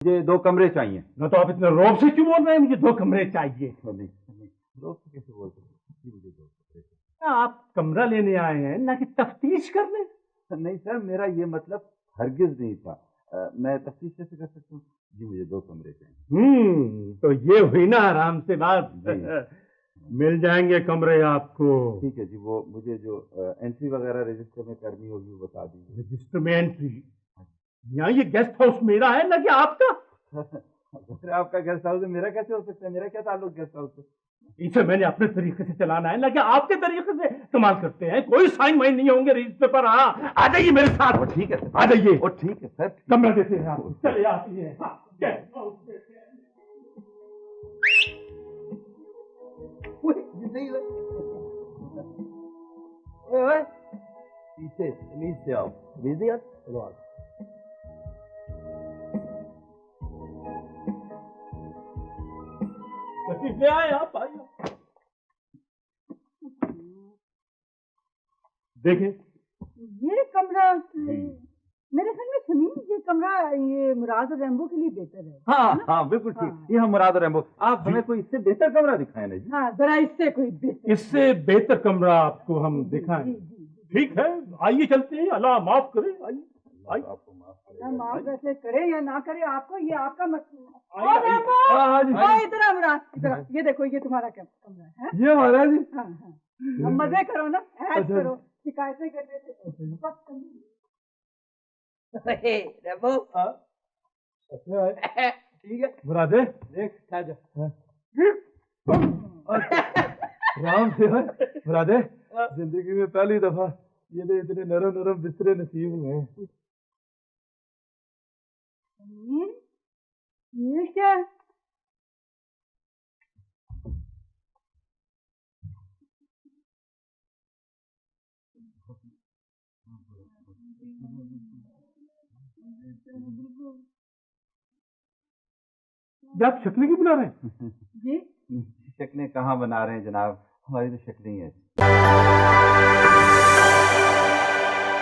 मुझे 2 कमरे चाहिए। ना तो आप इतने रौब से क्यों बोल रहे हैं मुझे 2 कमरे चाहिए? नहीं, रोक से कैसे बोल सकते जी, मुझे 2 कमरे चाहिए। आप कमरा लेने आए हैं ना कि तफ्तीश करने? नहीं सर, मेरा ये मतलब हरगिज नहीं था। मैं तफ्तीश कैसे कर सकता हूँ जी, मुझे 2 कमरे चाहिए। तो ये हुई ना आराम से बात। जी। मिल जाएंगे कमरे आपको। ठीक है जी, वो मुझे जो एंट्री वगैरह रजिस्टर में करनी होगी वो बता दीजिए। रजिस्टर में एंट्री? यहाँ ये गेस्ट हाउस मेरा है ना कि आपका? अगर आपका गेस्ट हाउस है, मेरा कैसे हो सकता है? मेरा क्या ताल्लुक गेस्ट हाउस से? इसे मैंने अपने तरीके से चलाना है ना कि आपके तरीके से इस्तेमाल करते हैं। कोई साइन वाइन नहीं होंगे रजिस्टर पर। हाँ, आ जाइए मेरे साथ। ठीक है सर, आ जाइए। ठीक है सर। कमरा देते हैं आपको, चले आती है। हाँ, गेस्ट हाउस देते हैं। ओए, पीछे तमीज से आओ। तमीज नहीं आती? चलो आओ। तशरीफ ले आए आप, आइए। देखिए, ये कमरा मेरे ख्याल में सुनी, ये कमरा ये मुराद और रैम्बो के लिए बेहतर है। हाँ हाँ, बिल्कुल ठीक। हाँ। ये हम मुराद और रैम्बो, आप हमें कोई इससे बेहतर कमरा दिखाए ना जी। हाँ, जरा इससे कोई बेहतर। इससे बेहतर कमरा आपको हम दिखाएं। जी, जी, जी। ठीक है, आइए चलते हैं। अल्लाह माफ करे। आइए आइए। आपको माफ ना माफ वैसे करे या ना करे, आपको ये आपका मसला। आइए, आइए। हाँ, जी, हाँ, जी। इधर आ मुराद, इधर आ। ये देखो, ये तुम्हारा कमरा है। ये हमारा जी। हाँ हाँ, अब मजे करो ना, ऐश अच्छा। करो, शिकायतें करते थे बस कमी। रैम्बो ठीक है, मुरादे, देख खा जा। राम से है मुरादे। जिंदगी में पहली दफा ये ले इतने नरम नरम बिस्तरे नसीब हुए। ये क्या? ये आप शक्लें क्यों बना रहे हैं? जी, शक्लें कहाँ बना रहे हैं जनाब, हमारी तो शक्लें ही है।